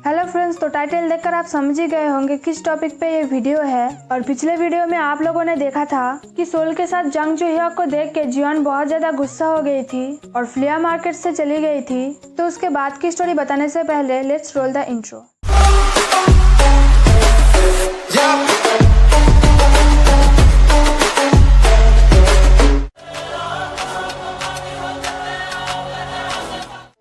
Hello friends, तो title देखकर आप समझ ही गए होंगे किस टॉपिक पे ये वीडियो है। और पिछले वीडियो में आप लोगों ने देखा था कि सोल के साथ जंग जूhyuk को देख के जियोन बहुत ज्यादा गुस्सा हो गई थी और फ्लिया मार्केट से चली गई थी। तो उसके बाद की स्टोरी बताने से पहले लेट्स रोल द इंट्रो।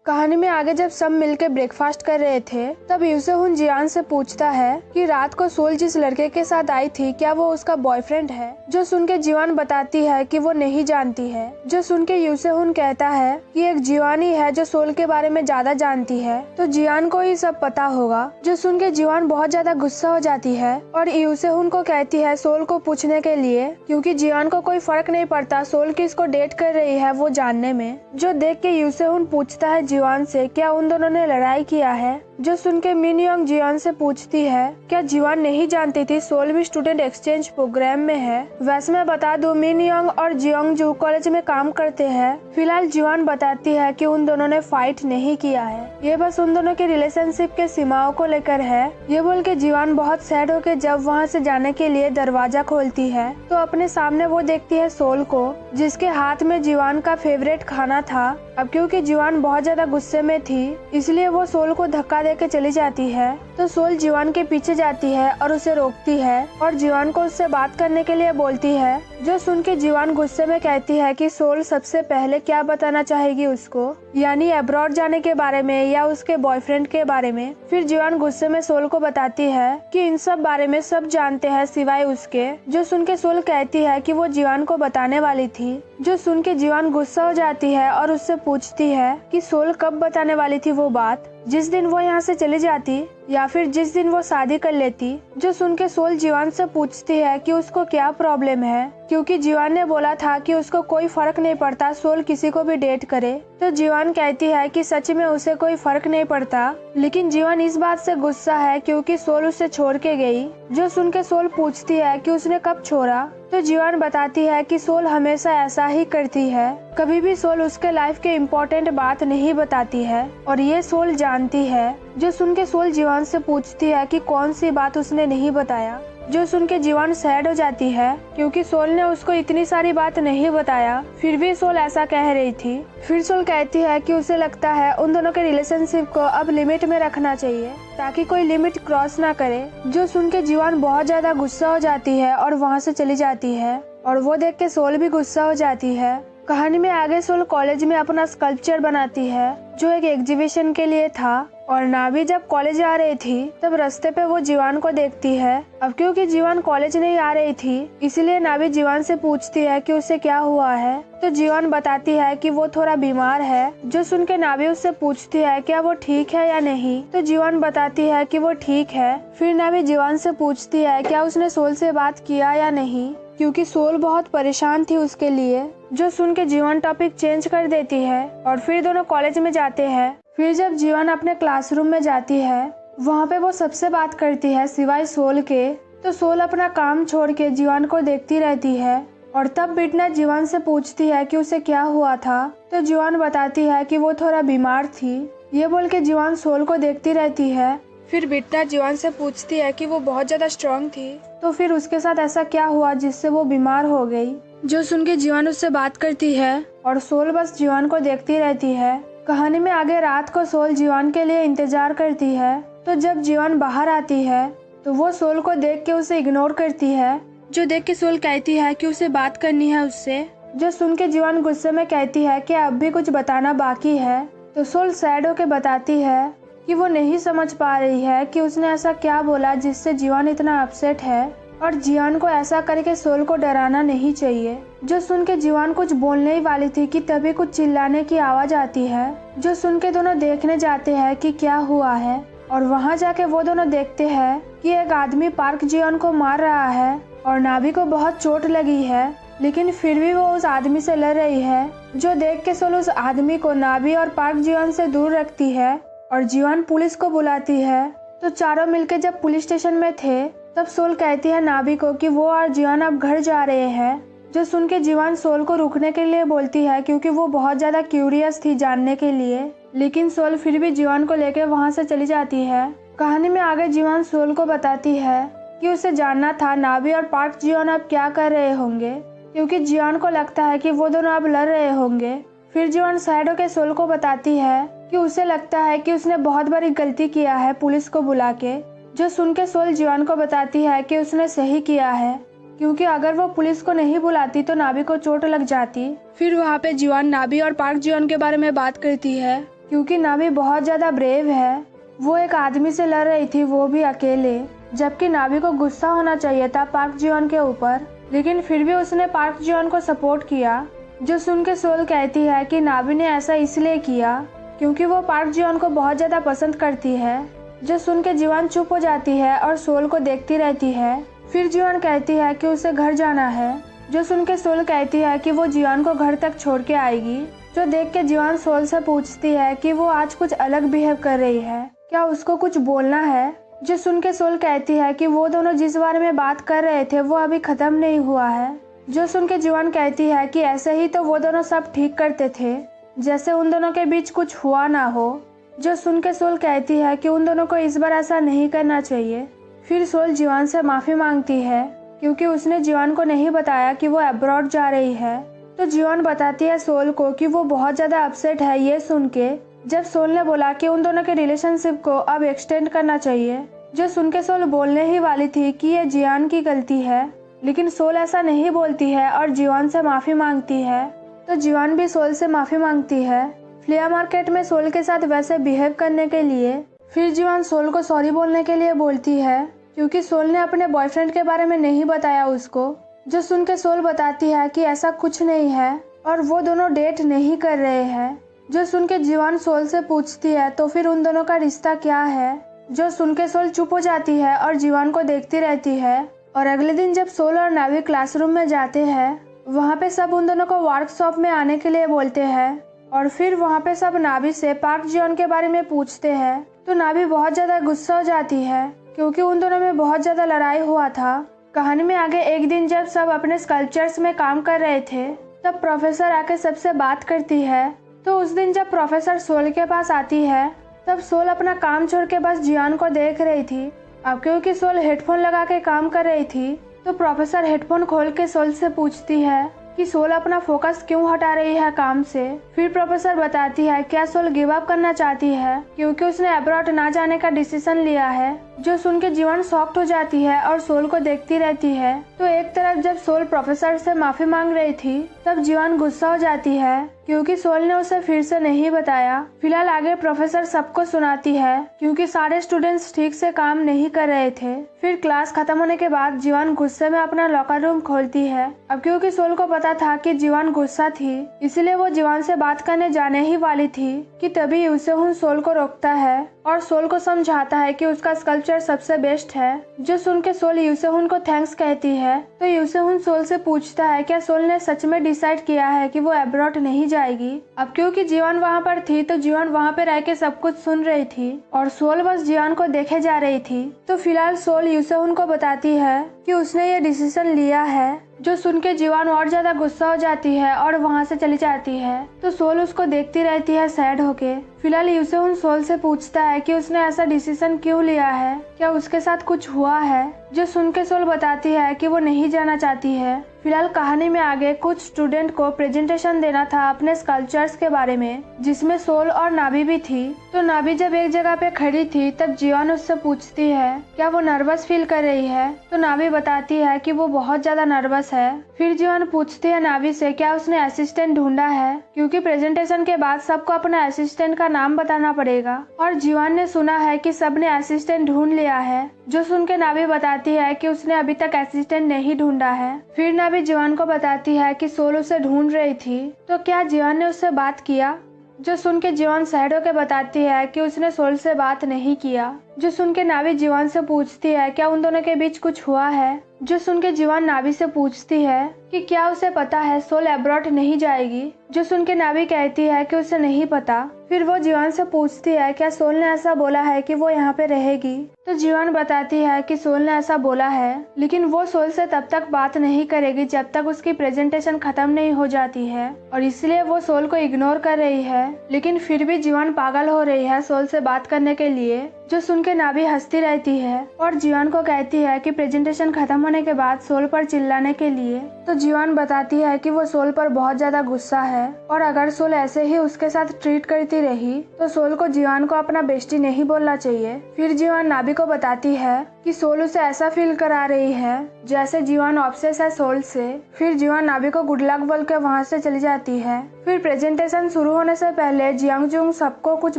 कहानी में आगे जब सब मिलकर ब्रेकफास्ट कर रहे थे तब यूसेहुन जियान से पूछता है कि रात को सोल जिस लड़के के साथ आई थी क्या वो उसका बॉयफ्रेंड है। जो सुन के जियान बताती है कि वो नहीं जानती है। जो सुन के यूसेहुन कहता है कि एक जियानी है जो सोल के बारे में ज्यादा जानती है, तो जियान को ही सब पता होगा। जो सुन के जियान बहुत ज्यादा गुस्सा हो जाती है और यूसेहुन को कहती है सोल को पूछने के लिए, क्योंकि जियान को कोई फर्क नहीं पड़ता सोल किसको डेट कर रही है वो जानने में। जो देख के यूसेहुन पूछता है जियान से क्या उन दोनों ने लड़ाई किया है। जो सुन के मिन योंग जियान से पूछती है क्या जियान नहीं जानती थी सोल भी स्टूडेंट एक्सचेंज प्रोग्राम में है। वैसे मैं बता दूं मिन योंग और जियोंगजू कॉलेज में काम करते हैं। फिलहाल जियान बताती है कि उन दोनों ने फाइट नहीं किया है, ये बस उन दोनों के रिलेशनशिप के सीमाओं को लेकर है। ये बोल के जियान बहुत सैड होकर जब वहाँ से जाने के लिए दरवाजा खोलती है तो अपने सामने वो देखती है सोल को, जिसके हाथ में जियान का फेवरेट खाना था। अब क्योंकि जियान बहुत ज्यादा गुस्से में थी इसलिए वो सोल को धक्का देके चली जाती है। तो सोल जियान के पीछे जाती है और उसे रोकती है और जियान को उससे बात करने के लिए बोलती है। जो सुन के जियान गुस्से में कहती है कि सोल सबसे पहले क्या बताना चाहेगी उसको, यानी अब्रॉड जाने के बारे में या उसके बॉयफ्रेंड के बारे में। फिर जियान गुस्से में सोल को बताती है कि इन सब बारे में सब जानते हैं सिवाय उसके। जो सुन के सोल कहती है कि वो जियान को बताने वाली थी। जो सुन के जियान गुस्सा हो जाती है और उससे पूछती है कि सोल कब बताने वाली थी वो बात, जिस दिन वो यहाँ से चली जाती या फिर जिस दिन वो शादी कर लेती। जो सुन के सोल जियान से पूछती है कि उसको क्या प्रॉब्लम है, क्योंकि जियान ने बोला था कि उसको कोई फर्क नहीं पड़ता सोल किसी को भी डेट करे। तो जियान कहती है कि सच में उसे कोई फर्क नहीं पड़ता, लेकिन जियान इस बात से गुस्सा है क्योंकि सोल उसे छोड़ के गई। जो सुन के सोल पूछती है कि उसने कब छोड़ा, तो जियान बताती है कि सोल हमेशा ऐसा ही करती है, कभी भी सोल उसके लाइफ के इम्पोर्टेंट बात नहीं बताती है और ये सोल जानती है। जो सुन के सोल जियान से पूछती है कि कौन सी बात उसने नहीं बताया। जो सुन के जियान सैड हो जाती है क्योंकि सोल ने उसको इतनी सारी बात नहीं बताया, फिर भी सोल ऐसा कह रही थी। फिर सोल कहती है कि उसे लगता है उन दोनों के रिलेशनशिप को अब लिमिट में रखना चाहिए ताकि कोई लिमिट क्रॉस ना करे। जो सुन के जियान बहुत ज्यादा गुस्सा हो जाती है और वहाँ से चली जाती है और वो देख के सोल भी गुस्सा हो जाती है। कहानी में आगे सोल कॉलेज में अपना स्कल्पचर बनाती है जो एक एग्जीबिशन के लिए था। और नाभी जब कॉलेज आ रही थी तब रास्ते पे वो जियान को देखती है। अब क्योंकि जियान कॉलेज नहीं आ रही थी इसलिए नाभी जियान से पूछती है कि उसे क्या हुआ है। तो जियान बताती है कि वो थोड़ा बीमार है। जो सुन के नाभी उससे पूछती है क्या वो ठीक है या नहीं, तो जियान बताती है कि वो ठीक है। फिर नाभी जियान से पूछती है क्या उसने सोल से बात किया या नहीं, क्योंकि सोल बहुत परेशान थी उसके लिए। जो सुन के जियान टॉपिक चेंज कर देती है और फिर दोनों कॉलेज में जाते हैं। फिर जब जियान अपने क्लासरूम में जाती है वहाँ पे वो सबसे बात करती है सिवाय सोल के। तो सोल अपना काम छोड़ के जियान को देखती रहती है और तब बिटना जियान से पूछती है कि उसे क्या हुआ था। तो जियान बताती है कि वो थोड़ा बीमार थी। ये बोल के जियान सोल को देखती रहती है। फिर बिटना जियान से पूछती है कि वो बहुत ज्यादा स्ट्रांग थी, तो फिर उसके साथ ऐसा क्या हुआ जिससे वो बीमार हो गई। जो सुन के जियान उससे बात करती है और सोल बस जियान को देखती रहती है। कहानी में आगे रात को सोल जियान के लिए इंतजार करती है। तो जब जियान बाहर आती है तो वो सोल को देख के उसे इग्नोर करती है। जो देख के सोल कहती है कि उसे बात करनी है उससे। जो सुन के जियान गुस्से में कहती है कि अब भी कुछ बताना बाकी है। तो सोल सैड होके बताती है कि वो नहीं समझ पा रही है कि उसने ऐसा क्या बोला जिससे जियान इतना अपसेट है और जियान को ऐसा करके सोल को डराना नहीं चाहिए। जो सुन के जियान कुछ बोलने ही वाली थी कि तभी कुछ चिल्लाने की आवाज आती है। जो सुन के दोनों देखने जाते हैं कि क्या हुआ है और वहाँ जाके वो दोनों देखते हैं कि एक आदमी पार्क जियान को मार रहा है और नाभी को बहुत चोट लगी है, लेकिन फिर भी वो उस आदमी से लड़ रही है। जो देख के सोल उस आदमी को नाभी और पार्क जियान से दूर रखती है और जियान पुलिस को बुलाती है। तो चारों मिलकर जब पुलिस स्टेशन में थे तब सोल कहती है नाभी को कि वो और जियान अब घर जा रहे हैं। जो सुन के जियान सोल को रुकने के लिए बोलती है क्योंकि वो बहुत ज्यादा क्यूरियस थी जानने के लिए, लेकिन सोल फिर भी जियान को लेकर वहाँ से चली जाती है। कहानी में आगे जीवान सोल को बताती है कि उसे जानना था नाभी और पार्क जियोन अब क्या कर रहे होंगे, क्योंकि जियोन को लगता है कि वो दोनों अब लड़ रहे होंगे। फिर जीवान सैड होकर सोल को बताती है कि उसे लगता है कि उसने बहुत बड़ी गलती किया है पुलिस को बुला के, जो सुन के सोल जीवान को बताती है कि उसने सही किया है, क्योंकि अगर वो पुलिस को नहीं बुलाती तो नाभी को चोट लग जाती। फिर वहाँ पे जीवान नाभी और पार्क जियोन के बारे में बात करती है, क्योंकि नाभी बहुत ज्यादा ब्रेव है। वो एक आदमी से लड़ रही थी, वो भी अकेले, जबकि नाभी को गुस्सा होना चाहिए था पार्क जियोन के ऊपर, लेकिन फिर भी उसने पार्क जियोन को सपोर्ट किया। जो सुन के सोल कहती है कि नाभी ने ऐसा इसलिए किया क्योंकि वो पार्क जियोन को बहुत ज्यादा पसंद करती है। जो सुन के जीवान चुप हो जाती है और सोल को देखती रहती है। फिर जीवान कहती है कि उसे घर जाना है। जो सुन के सोल कहती है कि वो जीवान को घर तक छोड़ के आएगी। जो देख के जीवान सोल से पूछती है कि वो आज कुछ अलग बिहेव कर रही है, क्या उसको कुछ बोलना है। जो सुन के सोल कहती है कि वो दोनों जिस बारे में बात कर रहे थे वो अभी खत्म नहीं हुआ है। जो सुन के जीवान कहती है कि ऐसे ही तो वो दोनों सब ठीक करते थे, जैसे उन दोनों के बीच कुछ हुआ ना हो। जो सुन के सोल कहती है कि उन दोनों को इस बार ऐसा नहीं करना चाहिए। फिर सोल जीवान से माफी मांगती है, क्योंकि उसने जीवान को नहीं बताया कि वो अब्रॉड जा रही है। तो जीवान बताती है सोल को कि वो बहुत ज्यादा अपसेट है ये सुन के, जब सोल ने बोला कि उन दोनों के रिलेशनशिप को अब एक्सटेंड करना चाहिए। जो सुन के सोल बोलने ही वाली थी कि ये जीवान की गलती है, लेकिन सोल ऐसा नहीं बोलती है और जीवान से माफी मांगती है। तो जीवान भी सोल से माफी मांगती है फ्लिया मार्केट में सोल के साथ वैसे बिहेव करने के लिए। फिर जीवान सोल को सॉरी बोलने के लिए बोलती है, क्योंकि सोल ने अपने बॉयफ्रेंड के बारे में नहीं बताया उसको। जो सुन के सोल बताती है कि ऐसा कुछ नहीं है और वो दोनों डेट नहीं कर रहे हैं। जो सुन के जीवान सोल से पूछती है तो फिर उन दोनों का रिश्ता क्या है। जो सुन के सोल चुप हो जाती है और जीवान को देखती रहती है। और अगले दिन जब सोल और नाभी क्लासरूम में जाते हैं, वहाँ पे सब उन दोनों को वर्कशॉप में आने के लिए बोलते हैं। और फिर वहाँ पे सब नाभी से पार्क जियोन के बारे में पूछते हैं। तो नाभी बहुत ज्यादा गुस्सा हो जाती है, क्योंकि उन दोनों में बहुत ज्यादा लड़ाई हुआ था। कहानी में आगे एक दिन जब सब अपने स्कल्पचर्स में काम कर रहे थे, तब प्रोफेसर आके सबसे बात करती है। तो उस दिन जब प्रोफेसर सोल के पास आती है, तब सोल अपना काम छोड़ के बस जियान को देख रही थी। अब क्योंकि सोल हेडफोन लगा के काम कर रही थी, तो प्रोफेसर हेडफोन खोल के सोल से पूछती है कि सोल अपना फोकस क्यों हटा रही है काम से। फिर प्रोफेसर बताती है क्या सोल गिव अप करना चाहती है, क्योंकि उसने अब्रॉड ना जाने का डिसीजन लिया है। जो सुन के जीवन शॉक्ड हो जाती है और सोल को देखती रहती है। तो एक तरफ जब सोल प्रोफेसर से माफी मांग रही थी, तब जीवन गुस्सा हो जाती है, क्योंकि सोल ने उसे फिर से नहीं बताया। फिलहाल आगे प्रोफेसर सबको सुनाती है, क्योंकि सारे स्टूडेंट्स ठीक से काम नहीं कर रहे थे। फिर क्लास खत्म होने के बाद जीवन गुस्से में अपना लॉकर रूम खोलती है। अब क्योंकि सोल को पता था कि जीवन गुस्सा थी, इसलिए वो जीवन से बात करने जाने ही वाली थी कि तभी यूसेहुन सोल को रोकता है और सोल को समझाता है कि उसका स्कल्पचर सबसे बेस्ट है। जो सुन के सोल यूसेहुन को थैंक्स कहती है, तो यूसेहुन सोल से पूछता है क्या सोल ने सच में डिसाइड किया है कि वो अब्रॉड नहीं जाएगी। अब क्योंकि जीवन वहाँ पर थी, तो जीवन वहाँ पे रह के सब कुछ सुन रही थी और सोल बस जीवन को देखे जा रही थी। तो फिलहाल सोल यूसेहुन को बताती है कि उसने ये डिसीजन लिया है। जो सुन के जीवन और ज्यादा गुस्सा हो जाती है और वहाँ से चली जाती है। तो सोल उसको देखती रहती है सैड होके। फिलहाल यूसेहुन सोल से पूछता है कि उसने ऐसा डिसीजन क्यों लिया है, क्या उसके साथ कुछ हुआ है। जो सुन के सोल बताती है कि वो नहीं जाना चाहती है। फिलहाल कहानी में आगे कुछ स्टूडेंट को प्रेजेंटेशन देना था अपने स्कल्पचर्स के बारे में, जिसमें सोल और नाभी भी थी। तो नाभी जब एक जगह पे खड़ी थी, तब जीवन उससे पूछती है क्या वो नर्वस फील कर रही है। तो नाभी बताती है कि वो बहुत ज्यादा नर्वस है। फिर जीवन पूछती है नाभी से क्या उसने असिस्टेंट ढूंढा है, क्योंकि प्रेजेंटेशन के बाद सबको अपना असिस्टेंट का नाम बताना पड़ेगा। और जीवन ने सुना है कि सबने असिस्टेंट ढूंढ लिया है। जो सुन के नाभी बताती है कि उसने अभी तक असिस्टेंट नहीं ढूंढा है। फिर नाभी जीवन को बताती है कि सोल उसे ढूंढ रही थी, तो क्या जीवन ने उससे बात किया। जो सुन के जीवन सैड होकर बताती है कि उसने सोल से बात नहीं किया। जो सुन के नाभी जीवन से पूछती है क्या उन दोनों के बीच कुछ हुआ है। जो सुन के जीवन नाभी से पूछती है कि क्या उसे पता है सोल अब्रॉड नहीं जाएगी। जो सुन के नाभी कहती है कि उसे नहीं पता। फिर वो जीवन से पूछती है क्या सोल ने ऐसा बोला है कि वो यहाँ पे रहेगी। तो जीवन बताती है कि सोल ने ऐसा बोला है, लेकिन वो सोल से तब तक बात नहीं करेगी जब तक उसकी प्रेजेंटेशन खत्म नहीं हो जाती है, और इसलिए वो सोल को इग्नोर कर रही है। लेकिन फिर भी जीवन पागल हो रही है सोल से बात करने के लिए। जो सुन के नाभी हंसती रहती है और जीवान को कहती है कि प्रेजेंटेशन खत्म होने के बाद सोल पर चिल्लाने के लिए। तो जीवान बताती है कि वो सोल पर बहुत ज्यादा गुस्सा है और अगर सोल ऐसे ही उसके साथ ट्रीट करती रही तो सोल को जीवान को अपना बेस्टी नहीं बोलना चाहिए। फिर जीवान नाभी को बताती है कि सोल उसे ऐसा फील करा रही है जैसे जीवान ऑब्सेस है सोल से। फिर जीवान नाभी को गुड लक बोल के वहाँ से चली जाती है। फिर प्रेजेंटेशन शुरू होने से पहले जियांगजुंग सबको कुछ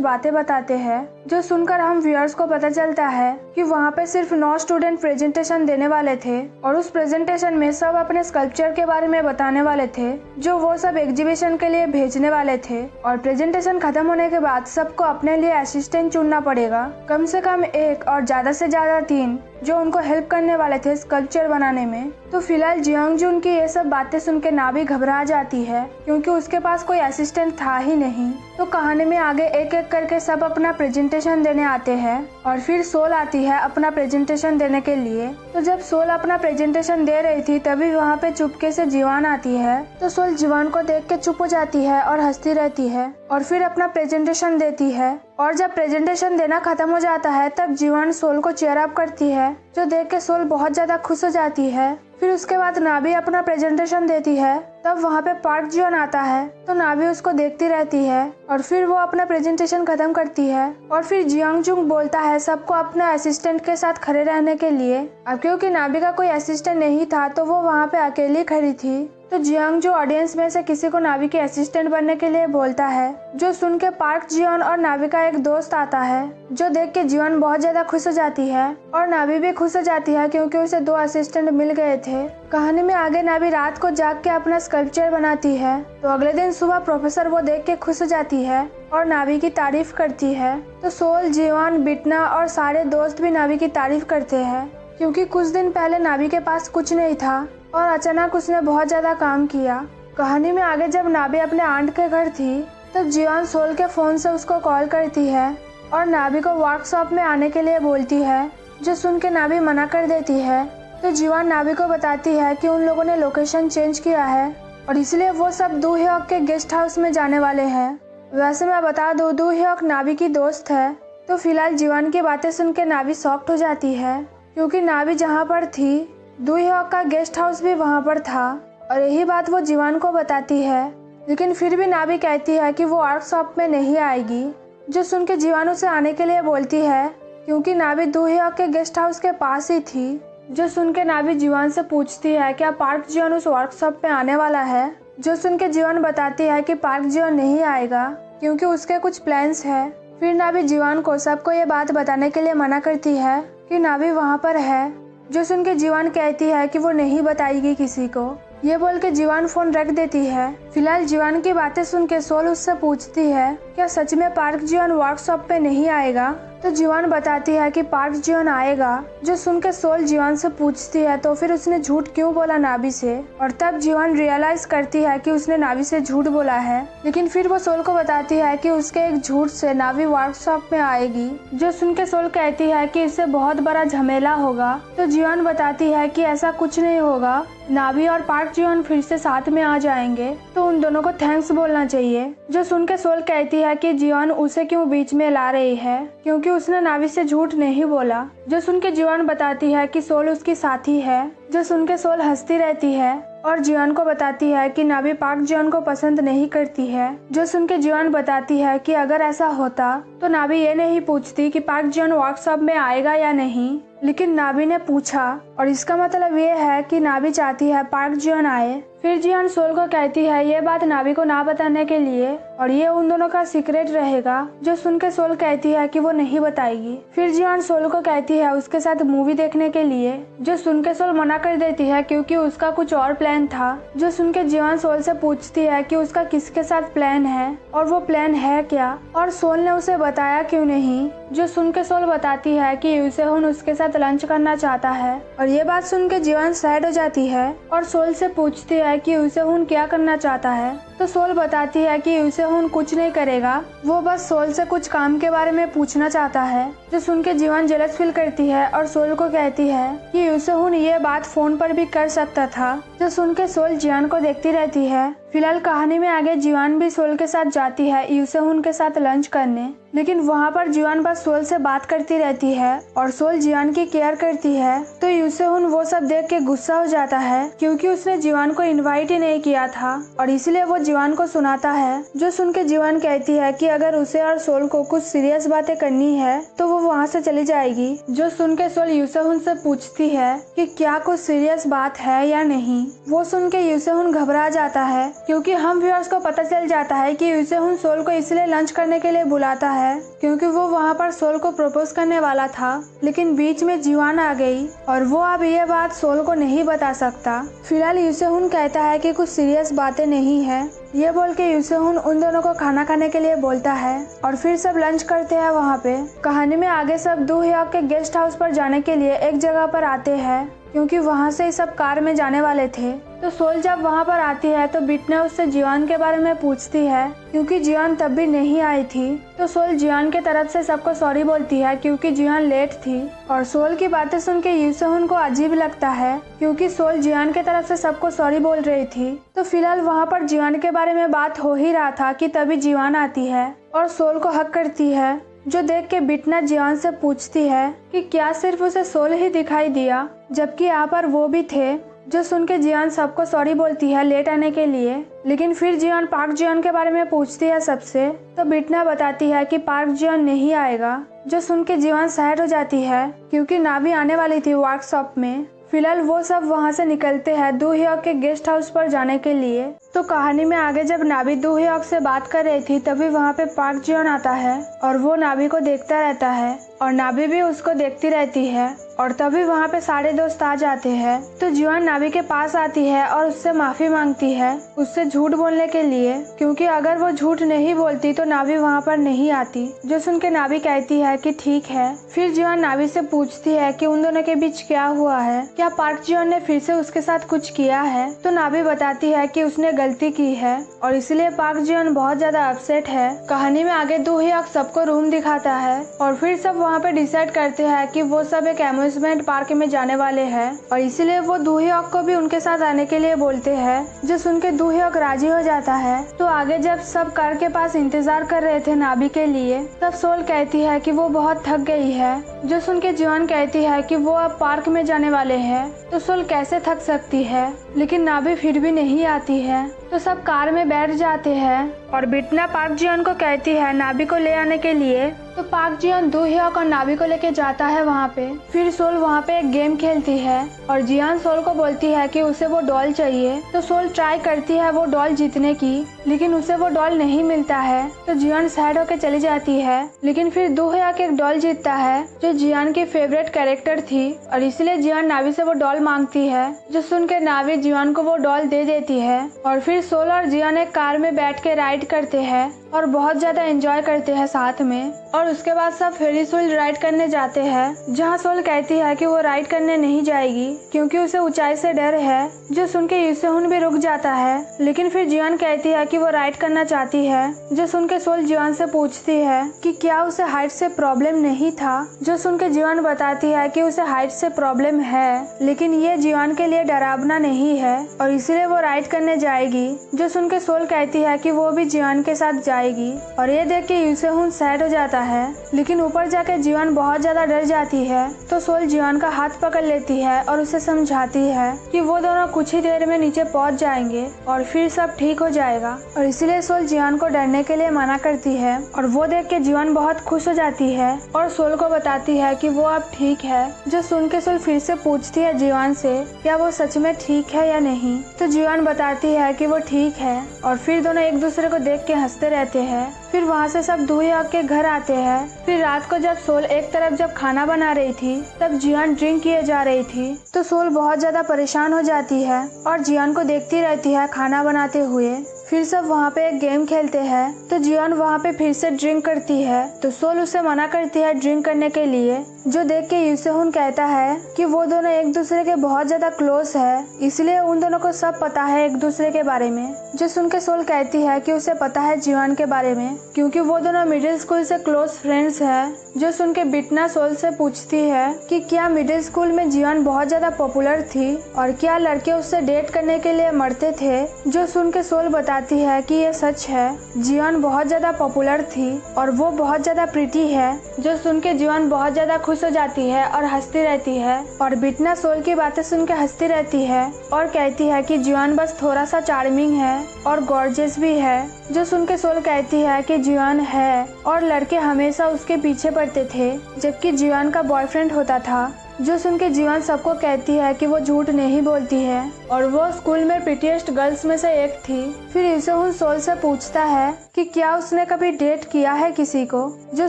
बातें बताते हैं जो सुनकर हम व्यूअर्स को पता चलता है कि वहाँ पे सिर्फ 9 स्टूडेंट प्रेजेंटेशन देने वाले थे और उस प्रेजेंटेशन में सब अपने स्कल्पचर के बारे में बताने वाले थे जो वो सब एग्जीबिशन के लिए भेजने वाले थे। और प्रेजेंटेशन खत्म होने के बाद सबको अपने लिए असिस्टेंट चुनना पड़ेगा, कम से कम 1 और ज्यादा से ज्यादा 3 जो उनको हेल्प करने वाले थे स्कल्पचर बनाने में। तो फिलहाल जियांगजुन की ये सब बातें सुन के नाभी घबरा जाती है क्योंकि उसके पास कोई असिस्टेंट था ही नहीं। तो कहानी में आगे एक एक करके सब अपना प्रेजेंटेशन देने आते हैं और फिर सोल आती है अपना प्रेजेंटेशन देने के लिए। तो जब सोल अपना प्रेजेंटेशन दे रही थी तभी वहाँ पे चुपके से जीवान आती है। तो सोल जीवान को देख के चुप हो जाती है और हंसती रहती है और फिर अपना प्रेजेंटेशन देती है। और जब प्रेजेंटेशन देना खत्म हो जाता है तब जीवान सोल को चीयर अप करती है जो देख के सोल बहुत ज्यादा खुश हो जाती है। फिर उसके बाद नाभी अपना प्रेजेंटेशन देती है। तब वहाँ पे पार्क जियोन आता है तो नाभी उसको देखती रहती है और फिर वो अपना प्रेजेंटेशन खत्म करती है। और फिर जियांगजुंग बोलता है सबको अपने असिस्टेंट के साथ खड़े रहने के लिए। अब क्योंकि नाभी का कोई असिस्टेंट नहीं था तो वो वहाँ पे अकेली खड़ी थी। तो जियांग ऑडियंस में से किसी को नाभी के असिस्टेंट बनने के लिए बोलता है जो सुन के पार्क जियोन और नाभी का एक दोस्त आता है जो देख के जीवन बहुत ज्यादा खुश हो जाती है और नाभी भी खुश हो जाती है क्योंकि उसे 2 असिस्टेंट मिल गए थे। कहानी में आगे नाभी रात को जाग के अपना स्कल्पचर बनाती है तो अगले दिन सुबह प्रोफेसर वो देख के खुश हो जाती है और नाभी की तारीफ करती है। तो सोल, जीवान, बिटना और सारे दोस्त भी नाभी की तारीफ करते हैं क्योंकि कुछ दिन पहले नाभी के पास कुछ नहीं था और अचानक उसने बहुत ज्यादा काम किया। कहानी में आगे जब नाभी अपने आंट के घर थी तो जीवान सोल के फोन से उसको कॉल करती है और नाभी को वर्कशॉप में आने के लिए बोलती है जो सुन के नाभी मना कर देती है। तो जीवान नाभी को बताती है कि उन लोगों ने लोकेशन चेंज किया है और इसलिए वो सब दू ह्योक के गेस्ट हाउस में जाने वाले हैं। वैसे मैं बता दूं दू ह्योक नाभी की दोस्त है। तो फिलहाल जीवान की बातें सुन के नाभी शॉक्ड हो जाती है क्योंकि नाभी जहाँ पर थी दू ह्योक का गेस्ट हाउस भी वहाँ पर था और यही बात वो जीवान को बताती है। लेकिन फिर भी नाभी कहती है कि वो वर्कशॉप में नहीं आएगी जो सुन के जीवान उसे आने के लिए बोलती है क्योंकि नाभी दू ह्योक के गेस्ट हाउस के पास ही थी। जो सुन के नाभी जीवान से पूछती है क्या पार्क जियोन उस वर्कशॉप में आने वाला है। जो सुन के जीवान बताती है कि पार्क जियोन नहीं आएगा क्योंकि उसके कुछ प्लान्स है। फिर नाभी जीवान को सबको ये बात बताने के लिए मना करती है कि नाभी वहाँ पर है। जो सुन के जीवान कहती है कि वो नहीं बताएगी किसी को। ये बोल के जीवान फोन रख देती है। फिलहाल जीवान की बातें सुन के सोल उससे पूछती है क्या सच में पार्क जियोन वर्कशॉप पे नहीं आएगा। तो जीवान बताती है कि पार्क जियोन आएगा। जो सुन के सोल जीवान से पूछती है तो फिर उसने झूठ क्यों बोला नाभी से। और तब जीवान रियलाइज करती है कि उसने नाभी से झूठ बोला है। लेकिन फिर वो सोल को बताती है कि उसके एक झूठ से नाभी वर्कशॉप में आएगी। जो सुन के सोल कहती है कि इससे बहुत बड़ा झमेला होगा। तो जीवान बताती है कि ऐसा कुछ नहीं होगा, नाभी और पार्क जियोन फिर से साथ में आ जाएंगे तो उन दोनों को थैंक्स बोलना चाहिए। जो सुन के सोल कहती है कि जीवान उसे क्यों बीच में ला रही है क्योंकि उसने नाभी से झूठ नहीं बोला। जो सुन के जीवान बताती है कि सोल उसकी साथी है। जो सुन के सोल हंसती रहती है और जीवान को बताती है कि नाभी पार्क जियोन को पसंद नहीं करती है। जो सुन के जीवान बताती है कि अगर ऐसा होता तो नाभी ये नहीं पूछती कि पार्क जियोन वर्कशॉप में आएगा या नहीं, लेकिन नाभी ने पूछा और इसका मतलब ये है कि नाभी चाहती है पार्क जियोन आए। फिर जियोन सोल को कहती है ये बात नाभी को ना बताने के लिए और ये उन दोनों का सीक्रेट रहेगा। जो सुन के सोल कहती है कि वो नहीं बताएगी। फिर जियोन सोल को कहती है उसके साथ मूवी देखने के लिए। जो सुन के सोल मना कर देती है क्योंकि उसका कुछ और प्लान था। जो सुन के जियोन सोल से पूछती है कि उसका किसके साथ प्लान है और वो प्लान है क्या और सोल ने उसे बताया क्यों नहीं। जो सुन के सोल बताती है कि यूसेहुन उसके साथ लंच करना चाहता है और ये बात सुन के जीवान सैड हो जाती है और सोल से पूछती है कि यूसेहुन क्या करना चाहता है। तो सोल बताती है कि यूसेहुन कुछ नहीं करेगा, वो बस सोल से कुछ काम के बारे में पूछना चाहता है। जो सुन के जीवान जेलस फील करती है और सोल को कहती है कि यूसेहुन ये बात फोन पर भी कर सकता था। जो सुन के सोल जियान को देखती रहती है। फिलहाल कहानी में आगे जीवान भी सोल के साथ जाती है यूसेहुन के साथ लंच करने, लेकिन वहाँ पर जीवान बस सोल से बात करती रहती है और सोल जियान की केयर करती है। तो यूसेहुन वो सब देख के गुस्सा हो जाता है क्योंकि उसने जीवान को इनवाइट ही नहीं किया था और इसलिए वो जीवान को सुनाता है। जो सुन के जीवान कहती है कि अगर उसे और सोल को कुछ सीरियस बातें करनी है तो वो वहाँ से चली जाएगी। जो सुन के सोल यूसेहुन से पूछती है कि क्या कुछ सीरियस बात है या नहीं। वो सुन के यूसेहुन घबरा जाता है क्योंकि हम व्यूअर्स को पता चल जाता है कि यूसेहुन सोल को इसलिए लंच करने के लिए बुलाता है क्योंकि वो वहाँ पर सोल को प्रपोज करने वाला था, लेकिन बीच में जीवान आ गई और वो अब ये बात सोल को नहीं बता सकता। फिलहाल यूसेहुन कहता है कि कुछ सीरियस बातें नहीं है। ये बोल के यूसेहुन उन दोनों को खाना खाने के लिए बोलता है और फिर सब लंच करते हैं वहाँ पे। कहानी में आगे सब दो ह्योक के गेस्ट हाउस पर जाने के लिए एक जगह पर आते हैं क्योंकि वहाँ से सब कार में जाने वाले थे। तो सोल जब वहाँ पर आती है तो बिटना उससे जीवान के बारे में पूछती है क्योंकि जीवान तब भी नहीं आई थी। तो सोल जीवान के तरफ से सबको सॉरी बोलती है क्योंकि जीवान लेट थी और सोल की बातें सुन के यूसेहुन को अजीब लगता है क्योंकि सोल जीवान के तरफ से सबको सॉरी बोल रही थी। तो फिलहाल वहाँ पर जीवान के बारे में बात हो ही रहा था कि तभी जीवान आती है और सोल को हक करती है। जो देख के बिटना जीवान से पूछती है कि क्या सिर्फ उसे सोल ही दिखाई दिया जबकि यहाँ पर वो भी थे। जो सुन के जीवान सबको सॉरी बोलती है लेट आने के लिए, लेकिन फिर जीवान पार्क जीवान के बारे में पूछती है सबसे। तो बिटना बताती है कि पार्क जीवान नहीं आएगा। जो सुन के जीवान सैड हो जाती है क्योंकि नाभी आने वाली थी वर्कशॉप में। फिलहाल वो सब वहाँ से निकलते हैं दो ह्योक के गेस्ट हाउस पर जाने के लिए। तो कहानी में आगे जब नाभी दो ह्योक से बात कर रही थी तभी वहाँ पे पार्क जीवन आता है और वो नाभी को देखता रहता है और नाभी भी उसको देखती रहती है और तभी वहाँ पे सारे दोस्त आ जाते हैं। तो जीवान नाभी के पास आती है और उससे माफी मांगती है उससे झूठ बोलने के लिए क्योंकि अगर वो झूठ नहीं बोलती तो नाभी वहाँ पर नहीं आती। जो सुन के नाभी कहती है कि ठीक है। फिर जीवान नाभी से पूछती है कि उन दोनों के बीच क्या हुआ है, क्या पार्क जीवन ने फिर से उसके साथ कुछ किया है। तो नाभी बताती है कि उसने गलती की है और इसलिए पार्क जीवन बहुत ज्यादा अपसेट है। कहानी में आगे दो ह्योक सबको रूम दिखाता है और फिर सब वहाँ पे डिसाइड करते हैं कि वो सब एक अम्यूजमेंट पार्क में जाने वाले हैं और इसीलिए वो दो ह्योक को भी उनके साथ आने के लिए बोलते हैं। जो सुन के दो ह्योक राजी हो जाता है। तो आगे जब सब कार के पास इंतजार कर रहे थे नाभी के लिए तब सोल कहती है कि वो बहुत थक गई है। जो सुन के जीवान कहती है कि वो अब पार्क में जाने वाले हैं। तो सोल कैसे थक सकती है, लेकिन नाभी फिर भी नहीं आती है। तो सब कार में बैठ जाते हैं और बिटना पार्क जीवन को कहती है नाभी को ले आने के लिए। तो पार्क जीवन दो ह्योक और नाभी को लेके जाता है वहाँ पे। फिर सोल वहाँ पे एक गेम खेलती है और जियान सोल को बोलती है कि उसे वो डॉल चाहिए। तो सोल ट्राई करती है वो डॉल जीतने की, लेकिन उसे वो डॉल नहीं मिलता है। तो जियान सैड होके चली जाती है, लेकिन फिर दो ह्योक एक डॉल जीतता है जो जियान की फेवरेट कैरेक्टर थी और इसलिए जियान नाभी से वो डॉल मांगती है। जो सुन के नाभी जियान को वो डॉल दे देती है और फिर सोल और जियान एक कार में बैठ के राइड करते हैं और बहुत ज्यादा एंजॉय करते हैं साथ में। और उसके बाद सब फेरिस व्हील राइड करने जाते हैं जहाँ सोल कहती है कि वो राइड करने नहीं जाएगी क्योंकि उसे ऊंचाई से डर है। जो सुन के यूसेहुन भी रुक जाता है, लेकिन फिर जियान कहती है कि वो राइड करना चाहती है। जो सुन के सोल जियान से पूछती है कि क्या उसे हाइट से प्रॉब्लम नहीं था। जो सुन के जियान बताती है कि उसे हाइट से प्रॉब्लम है, लेकिन ये जियान के लिए डरावना नहीं है और इसीलिए वो राइड करने जाएगी। जो सुन के सोल कहती है कि वो भी जियान के साथ जाएगी और ये देख के यूसेहुन सैड हो जाता है, लेकिन ऊपर जाके जियान बहुत ज्यादा डर जाती है। तो सोल जियान का हाथ पकड़ लेती है और उसे समझाती है कि वो दोनों कुछ ही देर में नीचे पहुंच जाएंगे और फिर सब ठीक हो जाएगा और इसीलिए सोल जियान को डरने के लिए मना करती है और वो देख के जियान बहुत खुश हो जाती है और सोल को बताती है कि वो अब ठीक है। जो सुन के सोल फिर से पूछती है जियान से क्या वो सच में ठीक है या नहीं। तो जियान बताती है कि वो ठीक है और फिर दोनों एक दूसरे को देख के हंसते रहते हैं। फिर वहाँ से सब दो ह्योक के घर आते हैं। फिर रात को जब सोल एक तरफ जब खाना बना रही थी तब जियान ड्रिंक किए जा रही थी। तो सोल बहुत ज्यादा परेशान हो जाती है और जियान को देखती रहती है खाना बनाते हुए। फिर सब वहाँ पे एक गेम खेलते हैं। तो जियान वहाँ पे फिर से ड्रिंक करती है तो सोल उसे मना करती है ड्रिंक करने के लिए, जो देख के यूसेहुन कहता है कि वो दोनों एक दूसरे के बहुत ज्यादा क्लोज है, इसलिए उन दोनों को सब पता है एक दूसरे के बारे में। जो सुन के सोल कहती है कि उसे पता है जीवान के बारे में, क्योंकि वो दोनों मिडिल स्कूल से क्लोज फ्रेंड्स है। जो सुन के बिटना सोल से पूछती है कि क्या मिडिल स्कूल में जीवान बहुत ज्यादा पॉपुलर थी और क्या लड़के उससे डेट करने के लिए मरते थे। जो सुन के सोल बताती है कि ये सच है, जीवान बहुत ज्यादा पॉपुलर थी और वो बहुत ज्यादा प्रीटी है। जो सुन के जीवान बहुत ज्यादा खुश हो जाती है और हंसती रहती है और बिटना सोल की बातें सुन के हंसती रहती है और कहती है कि जीवान बस थोड़ा सा चार्मिंग है और गॉर्जियस भी है। जो सुन के सोल कहती है कि जीवान है और लड़के हमेशा उसके पीछे पड़ते थे जबकि जीवान का बॉयफ्रेंड होता था। जो सुन के जीवान सबको कहती है कि वो झूठ नहीं बोलती है और वो स्कूल में प्रीटीएस्ट गर्ल्स में से एक थी। फिर यूसेहुन सोल से पूछता है कि क्या उसने कभी डेट किया है किसी को। जो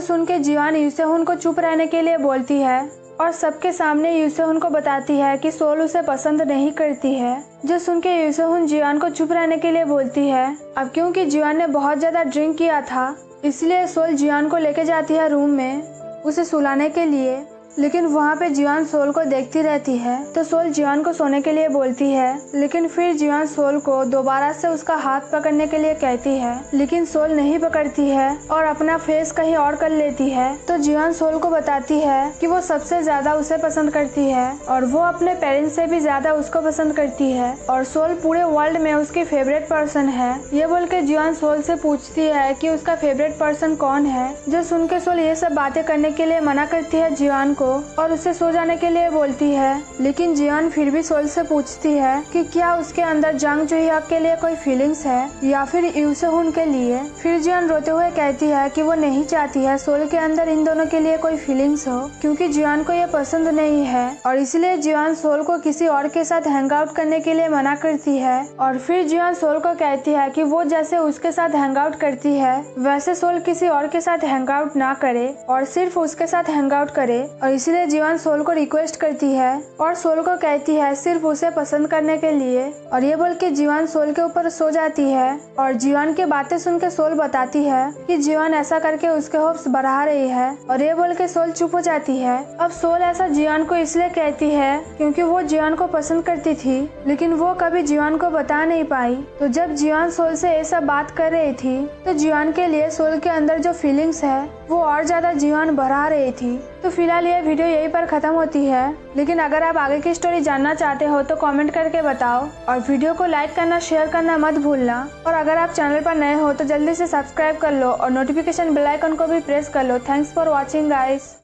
सुन के जीवान यूसेहुन को चुप रहने के लिए बोलती है और सबके सामने यूसेहुन को बताती है कि सोल उसे पसंद नहीं करती है। जो सुन के यूसेहुन जीवान को चुप रहने के लिए बोलती है। अब क्योंकि जीवान ने बहुत ज्यादा ड्रिंक किया था, इसलिए सोल जीवान को लेके जाती है रूम में उसे सुलाने के लिए, लेकिन वहाँ पे जीवान सोल को देखती रहती है तो सोल जीवान को सोने के लिए बोलती है। लेकिन फिर जीवान सोल को दोबारा से उसका हाथ पकड़ने के लिए कहती है, लेकिन सोल नहीं पकड़ती है और अपना फेस कहीं और कर लेती है। तो जीवान सोल को बताती है कि वो सबसे ज्यादा उसे पसंद करती है और वो अपने पेरेंट्स से भी ज्यादा उसको पसंद करती है और सोल पूरे वर्ल्ड में उसकी फेवरेट पर्सन है। ये बोल के जीवान सोल से पूछती है कि उसका फेवरेट पर्सन कौन है। जो सुन के सोल ये सब बातें करने के लिए मना करती है जीवान को और उसे सो जाने के लिए बोलती है, लेकिन जीवान फिर भी सोल से पूछती है कि क्या उसके अंदर जंग जुहिया के लिए कोई फीलिंग्स है या फिर यूसेहुन के लिए। फिर जीवान रोते हुए कहती है कि वो नहीं चाहती है सोल के अंदर इन दोनों के लिए कोई फीलिंग्स हो, क्योंकि जीवान को ये पसंद नहीं है और इसलिए जीवान सोल को किसी और के साथ हैंग आउट करने के लिए मना करती है। और फिर जीवान सोल को कहती है कि वो जैसे उसके साथ हैंग आउट करती है वैसे सोल किसी और के साथ हैंग आउट ना करे और सिर्फ उसके साथ हैंग आउट करे। और इसलिए जीवान सोल को रिक्वेस्ट करती है और सोल को कहती है सिर्फ उसे पसंद करने के लिए। और ये बोल के जीवान सोल के ऊपर सो जाती है और जीवान की बातें सुन के सोल बताती है कि जीवान ऐसा करके उसके होप्स बढ़ा रही है और ये बोल के सोल चुप हो जाती है। अब सोल ऐसा जीवान को इसलिए कहती है क्योंकि वो जीवान को पसंद करती थी, लेकिन वो कभी जीवान को बता नहीं पाई। तो जब जीवान सोल से ये सब बात कर रही थी तो जीवान के लिए सोल के अंदर जो फीलिंग्स है वो और ज्यादा जीवान बढ़ा रही थी। तो फिलहाल ये वीडियो यहीं पर खत्म होती है, लेकिन अगर आप आगे की स्टोरी जानना चाहते हो तो कमेंट करके बताओ और वीडियो को लाइक करना शेयर करना मत भूलना। और अगर आप चैनल पर नए हो तो जल्दी से सब्सक्राइब कर लो और नोटिफिकेशन बेल आइकन को भी प्रेस कर लो। Thanks for watching guys.